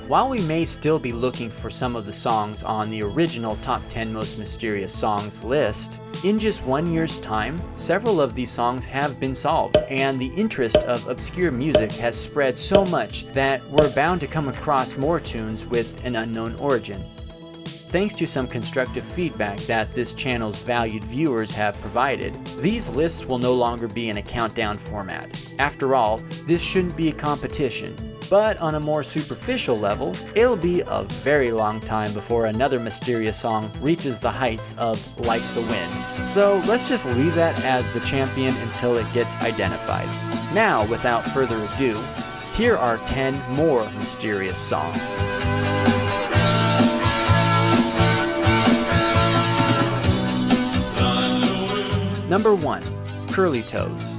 While we may still be looking for some of the songs on the original Top 10 Most Mysterious Songs list, in just 1 year's time, several of these songs have been solved, and the interest of obscure music has spread so much that we're bound to come across more tunes with an unknown origin. Thanks to some constructive feedback that this channel's valued viewers have provided, these lists will no longer be in a countdown format. After all, this shouldn't be a competition. But on a more superficial level, it'll be a very long time before another mysterious song reaches the heights of Like the Wind. So let's just leave that as the champion until it gets identified. Now, without further ado, here are 10 more mysterious songs. Number 1. Curly Toes.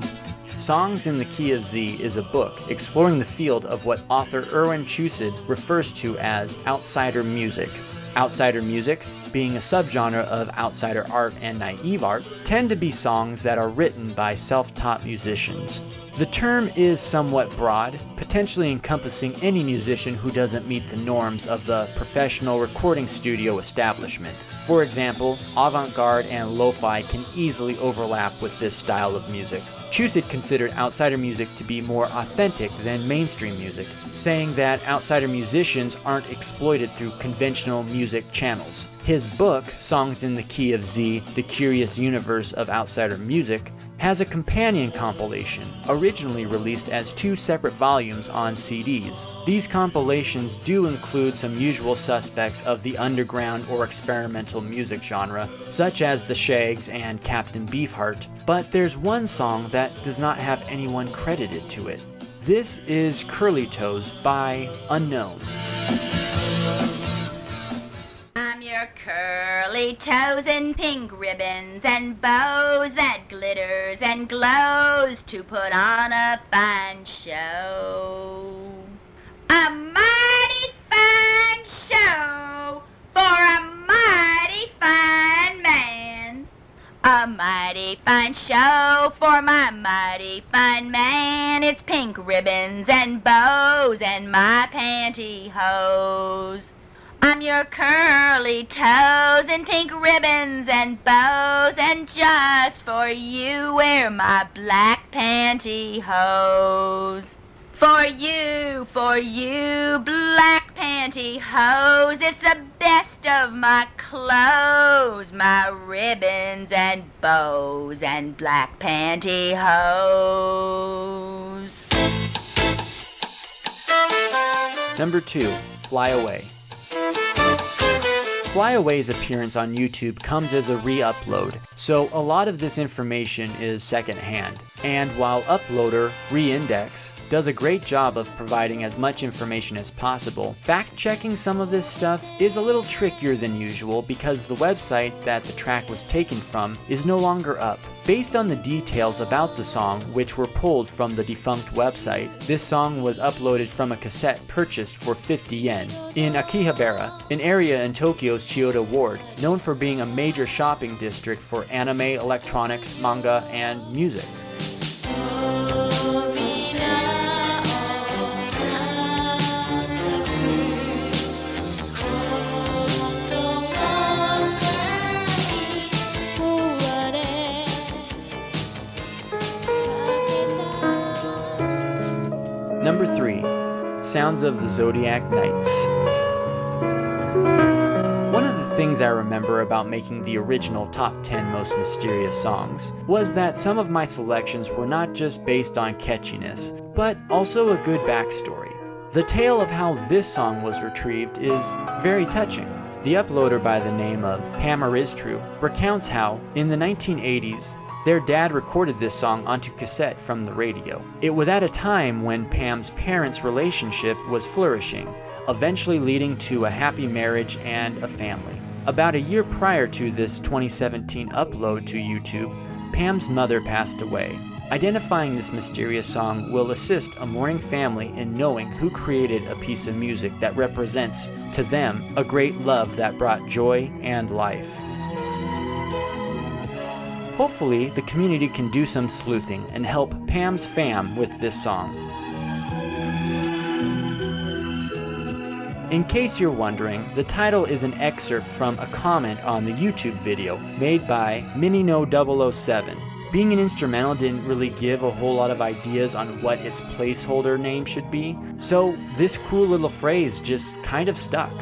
Songs in the Key of Z is a book exploring the field of what author Erwin Schultz refers to as outsider music. Outsider music, being a subgenre of outsider art and naive art, tend to be songs that are written by self-taught musicians. The term is somewhat broad, potentially encompassing any musician who doesn't meet the norms of the professional recording studio establishment. For example, avant-garde and lo-fi can easily overlap with this style of music. Schultz considered outsider music to be more authentic than mainstream music, saying that outsider musicians aren't exploited through conventional music channels. His book, Songs in the Key of Z, The Curious Universe of Outsider Music, has a companion compilation, originally released as 2 separate volumes on CDs. These compilations do include some usual suspects of the underground or experimental music genre, such as The Shags and Captain Beefheart, but there's one song that does not have anyone credited to it. This is Curly Toes by Unknown. Your curly toes and pink ribbons and bows that glitters and glows to put on a fine show. A mighty fine show for a mighty fine man. A mighty fine show for my mighty fine man. It's pink ribbons and bows and my pantyhose. I'm your curly toes and pink ribbons and bows, and just for you wear my black pantyhose. For you, black pantyhose, it's the best of my clothes, my ribbons and bows and black pantyhose. Number 2. Fly Away. Fly Away's appearance on YouTube comes as a re-upload, so a lot of this information is secondhand. And while Uploader, Reindex, does a great job of providing as much information as possible, fact-checking some of this stuff is a little trickier than usual because the website that the track was taken from is no longer up. Based on the details about the song, which were pulled from the defunct website, this song was uploaded from a cassette purchased for 50 yen in Akihabara, an area in Tokyo's Chiyoda Ward, known for being a major shopping district for anime, electronics, manga, and music. Number 3. Sounds of the Zodiac Nights. One of the things I remember about making the original Top 10 Most Mysterious Songs was that some of my selections were not just based on catchiness, but also a good backstory. The tale of how this song was retrieved is very touching. The uploader by the name of Pam Aristru recounts how, in the 1980s, their dad recorded this song onto cassette from the radio. It was at a time when Pam's parents' relationship was flourishing, eventually leading to a happy marriage and a family. About a year prior to this 2017 upload to YouTube, Pam's mother passed away. Identifying this mysterious song will assist a mourning family in knowing who created a piece of music that represents, to them, a great love that brought joy and life. Hopefully, the community can do some sleuthing and help Pam's fam with this song. In case you're wondering, the title is an excerpt from a comment on the YouTube video made by MiniNo007. Being an instrumental didn't really give a whole lot of ideas on what its placeholder name should be, so this cool little phrase just kind of stuck.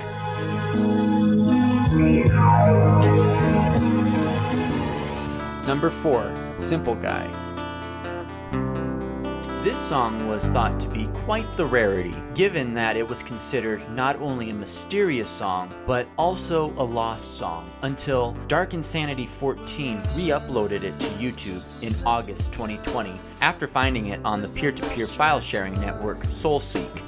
Number 4, Simple Guy. This song was thought to be quite the rarity, given that it was considered not only a mysterious song, but also a lost song, until Dark Insanity 14 re-uploaded it to YouTube in August 2020, after finding it on the peer-to-peer file sharing network SoulSeek.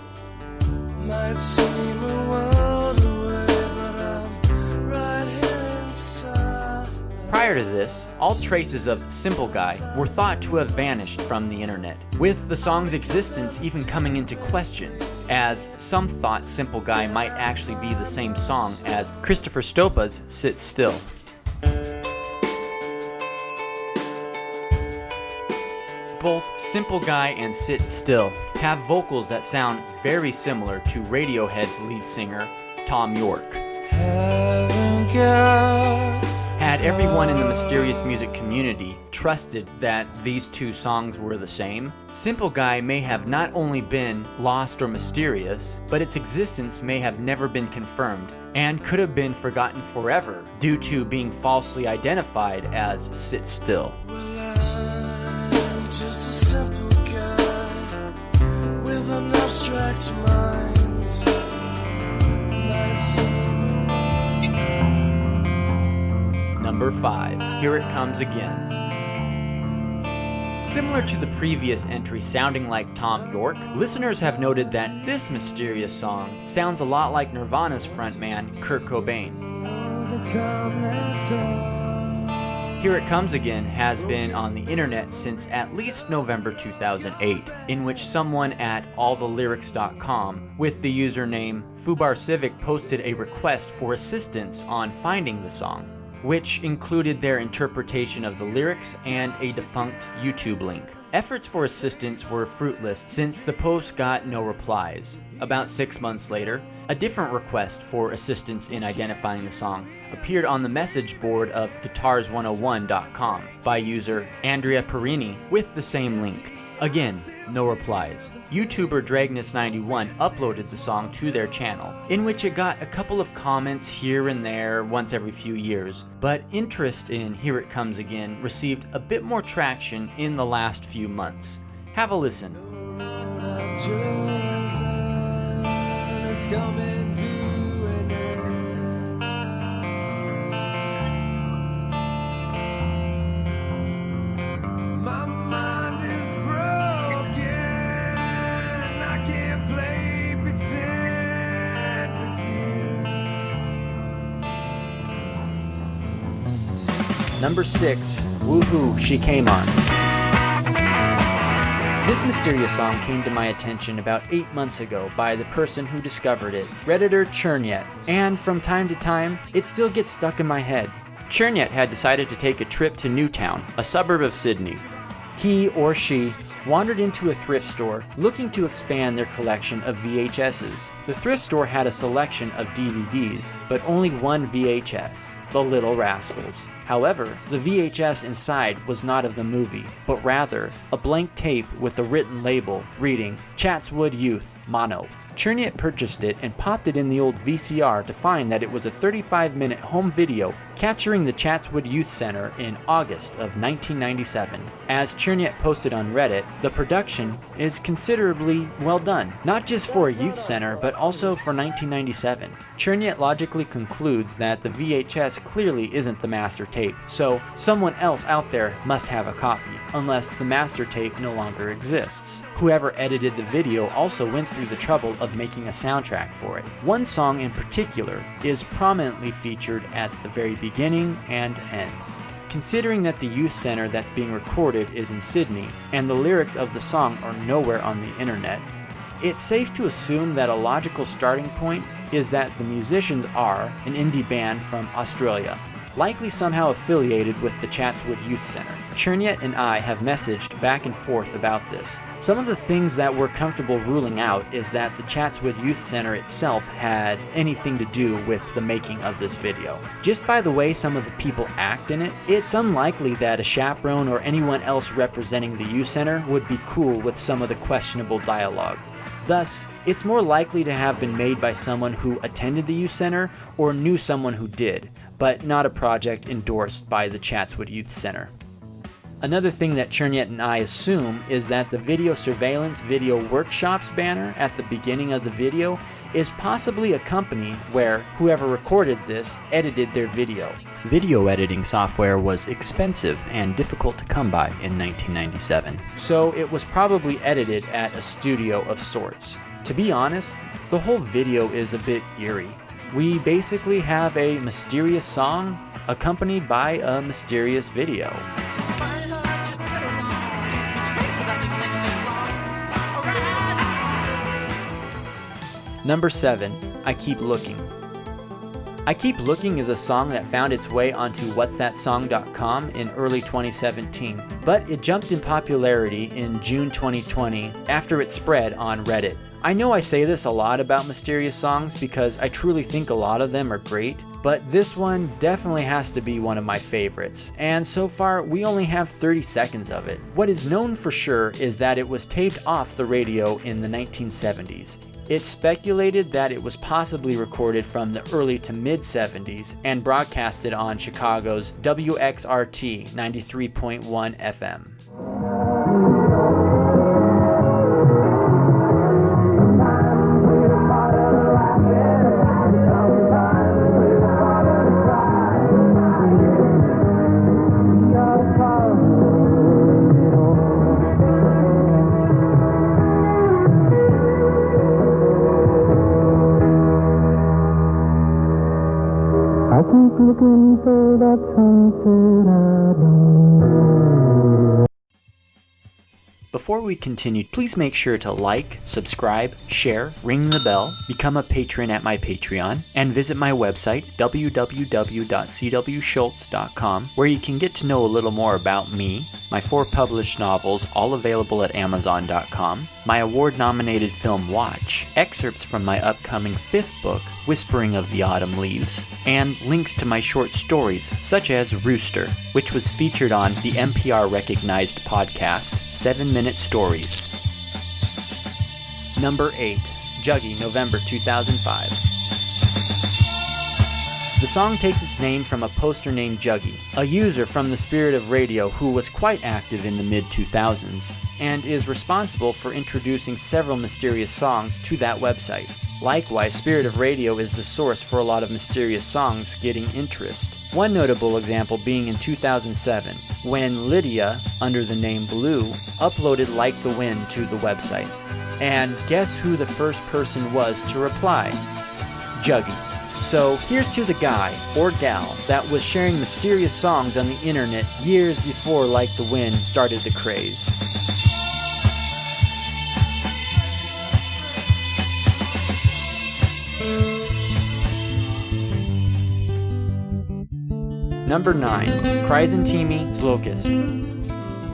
Might seem a world away, but I'm right here inside. Prior to this, all traces of Simple Guy were thought to have vanished from the internet, with the song's existence even coming into question, as some thought Simple Guy might actually be the same song as Christopher Stopa's Sit Still. Both Simple Guy and Sit Still have vocals that sound very similar to Radiohead's lead singer, Tom York. Had everyone in the mysterious music community trusted that these two songs were the same, Simple Guy may have not only been lost or mysterious, but its existence may have never been confirmed, and could have been forgotten forever due to being falsely identified as Sit Still. Just a simple guy with an abstract mind. Number 5, Here It Comes Again. Similar to the previous entry sounding like Tom York, listeners have noted that this mysterious song sounds a lot like Nirvana's frontman Kurt Cobain. Here It Comes Again has been on the internet since at least November 2008, in which someone at allthelyrics.com with the username FubarCivic posted a request for assistance on finding the song, which included their interpretation of the lyrics and a defunct YouTube link. Efforts for assistance were fruitless since the post got no replies. About 6 months later, a different request for assistance in identifying the song appeared on the message board of guitars101.com by user Andrea Perini with the same link. Again, no replies. YouTuber Dragness91 uploaded the song to their channel, in which it got a couple of comments here and there once every few years, but interest in Here It Comes Again received a bit more traction in the last few months. Have a listen. Number 6, Woohoo, She Came On. This mysterious song came to my attention about 8 months ago by the person who discovered it, Redditor Churnyet, and from time to time, it still gets stuck in my head. Churnyet had decided to take a trip to Newtown, a suburb of Sydney. He or she wandered into a thrift store looking to expand their collection of VHSs. The thrift store had a selection of DVDs, but only one VHS, The Little Rascals. However, the VHS inside was not of the movie, but rather a blank tape with a written label reading Chatswood Youth, Mono. Churnyet purchased it and popped it in the old VCR to find that it was a 35-minute home video capturing the Chatswood Youth Center in August of 1997. As Churnyet posted on Reddit, the production is considerably well done, not just for a youth center, but also for 1997. Churnyet logically concludes that the VHS clearly isn't the master tape, so someone else out there must have a copy, unless the master tape no longer exists. Whoever edited the video also went through the trouble of making a soundtrack for it. One song in particular is prominently featured at the very beginning and end. Considering that the youth center that's being recorded is in Sydney, and the lyrics of the song are nowhere on the internet, it's safe to assume that a logical starting point is that the musicians are an indie band from Australia, likely somehow affiliated with the Chatswood Youth Center. Churnyet and I have messaged back and forth about this, Some of the things that we're comfortable ruling out is that the Chatswood Youth Center itself had anything to do with the making of this video. Just by the way some of the people act in it, it's unlikely that a chaperone or anyone else representing the youth center would be cool with some of the questionable dialogue. Thus, it's more likely to have been made by someone who attended the youth center or knew someone who did, but not a project endorsed by the Chatswood Youth Center. Another thing that Chernyet and I assume is that the video surveillance video workshops banner at the beginning of the video is possibly a company where whoever recorded this edited their video. Video editing software was expensive and difficult to come by in 1997, so it was probably edited at a studio of sorts. To be honest, the whole video is a bit eerie. We basically have a mysterious song accompanied by a mysterious video. Number 7, I Keep Looking. I Keep Looking is a song that found its way onto whatsthatsong.com in early 2017, but it jumped in popularity in June 2020 after it spread on Reddit. I know I say this a lot about mysterious songs because I truly think a lot of them are great, but this one definitely has to be one of my favorites, and so far we only have 30 seconds of it. What is known for sure is that it was taped off the radio in the 1970s. It's speculated that it was possibly recorded from the early to mid-70s and broadcasted on Chicago's WXRT 93.1 FM. I keep looking for that sunset I don't know. Before we continue, please make sure to like, subscribe, share, ring the bell, become a patron at my Patreon, and visit my website, www.cwschultz.com, where you can get to know a little more about me, my 4 published novels, all available at amazon.com, my award-nominated film Watch, excerpts from my upcoming 5th book, Whispering of the Autumn Leaves, and links to my short stories, such as Rooster, which was featured on the NPR-recognized podcast, 7-Minute Stories. Number 8, Juggy, November 2005. The song takes its name from a poster named Juggy, a user from the Spirit of Radio who was quite active in the mid-2000s, and is responsible for introducing several mysterious songs to that website. Likewise, Spirit of Radio is the source for a lot of mysterious songs getting interest. One notable example being in 2007, when Lydia, under the name Blue, uploaded Like the Wind to the website. And guess who the first person was to reply? Juggy. So here's to the guy, or gal, that was sharing mysterious songs on the internet years before Like the Wind started the craze. Number 9, Chrysanthemum's Locust.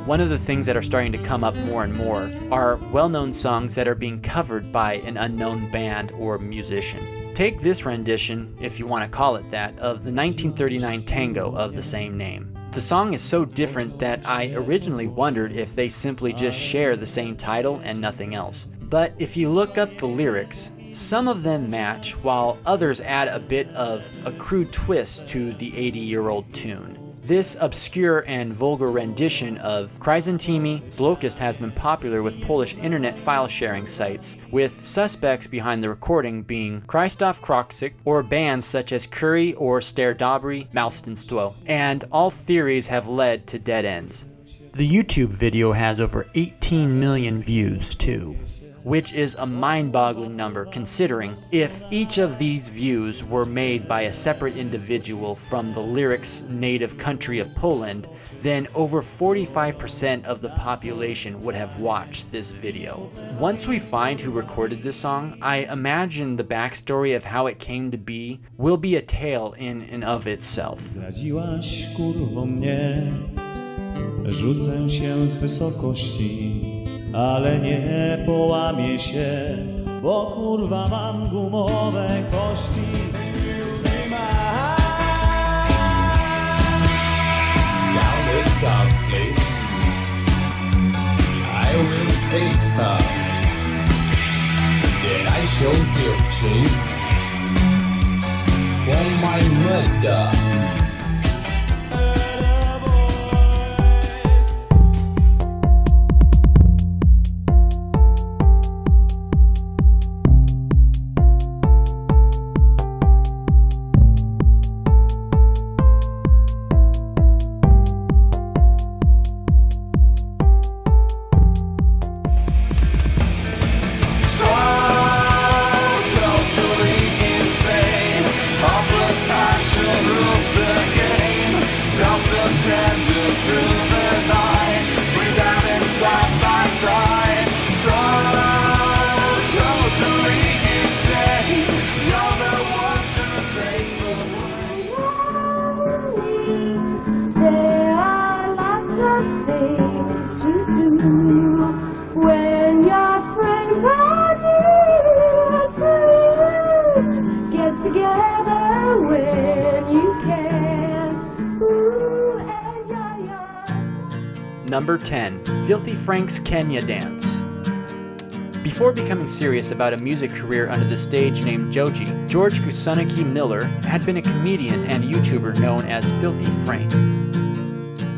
One of the things that are starting to come up more and more are well-known songs that are being covered by an unknown band or musician. Take this rendition, if you want to call it that, of the 1939 tango of the same name. The song is so different that I originally wondered if they simply just share the same title and nothing else. But if you look up the lyrics, some of them match, while others add a bit of a crude twist to the 80-year-old tune. This obscure and vulgar rendition of Chrysanthemum's Locust has been popular with Polish internet file-sharing sites, with suspects behind the recording being Krzysztof Kroczyk or bands such as Curry or Stare Dobry Malstenstwo, and all theories have led to dead ends. The YouTube video has over 18 million views too, which is a mind-boggling number considering if each of these views were made by a separate individual from the lyric's native country of Poland, then over 45% of the population would have watched this video. Once we find who recorded this song, I imagine the backstory of how it came to be will be a tale in and of itself. Zdradziłaś, kurwo mnie, rzucę się z wysokości, ale nie połamie się, bo kurwa mam gumowe kości. Down this dark place, I will take her. Then I shall give chase for my murder. Number 10. Filthy Frank's Kenya Dance. Before becoming serious about a music career under the stage name Juggy, George Kusanaki Miller had been a comedian and YouTuber known as Filthy Frank.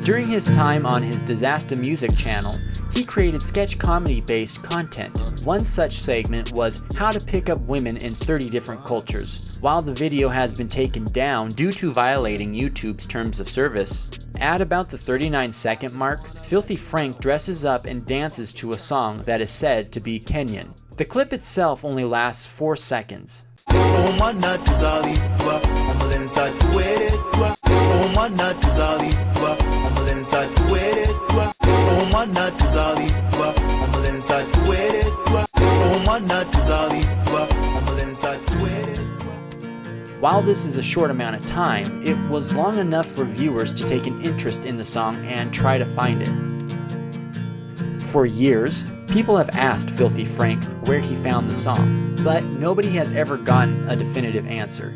During his time on his Disaster Music channel, he created sketch comedy-based content. One such segment was How to Pick Up Women in 30 Different Cultures. While the video has been taken down due to violating YouTube's terms of service, at about the 39-second mark, Filthy Frank dresses up and dances to a song that is said to be Kenyan. The clip itself only lasts 4 seconds. While this is a short amount of time, it was long enough for viewers to take an interest in the song and try to find it. For years, people have asked Filthy Frank where he found the song, but nobody has ever gotten a definitive answer.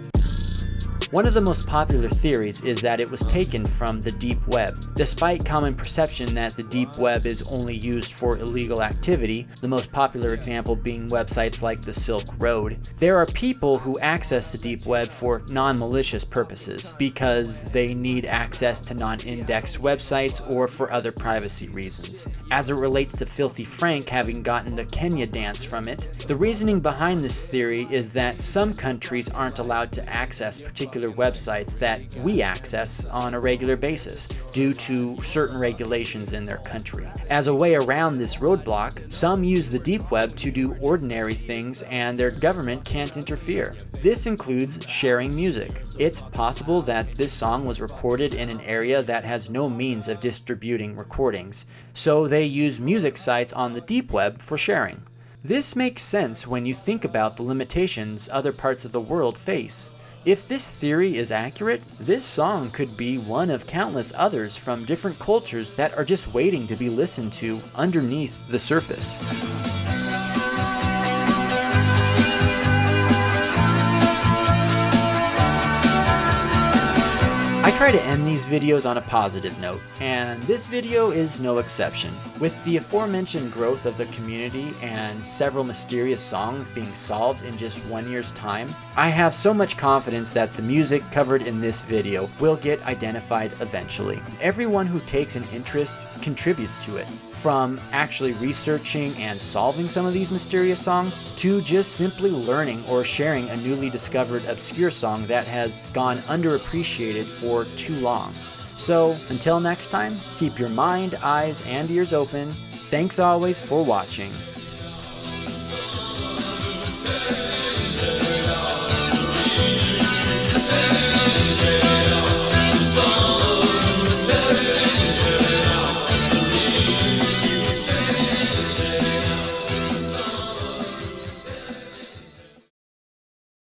One of the most popular theories is that it was taken from the deep web. Despite common perception that the deep web is only used for illegal activity, the most popular example being websites like the Silk Road, there are people who access the deep web for non-malicious purposes because they need access to non-indexed websites or for other privacy reasons. As it relates to Filthy Frank having gotten the Kenya dance from it, the reasoning behind this theory is that some countries aren't allowed to access particular websites that we access on a regular basis due to certain regulations in their country. As a way around this roadblock, some use the deep web to do ordinary things and their government can't interfere. This includes sharing music. It's possible that this song was recorded in an area that has no means of distributing recordings, so they use music sites on the deep web for sharing. This makes sense when you think about the limitations other parts of the world face. If this theory is accurate, this song could be one of countless others from different cultures that are just waiting to be listened to underneath the surface. I try to end these videos on a positive note, and this video is no exception. With the aforementioned growth of the community and several mysterious songs being solved in just 1 year's time, I have so much confidence that the music covered in this video will get identified eventually. Everyone who takes an interest contributes to it, from actually researching and solving some of these mysterious songs to just simply learning or sharing a newly discovered obscure song that has gone underappreciated for too long. So until next time, keep your mind, eyes, and ears open. Thanks always for watching.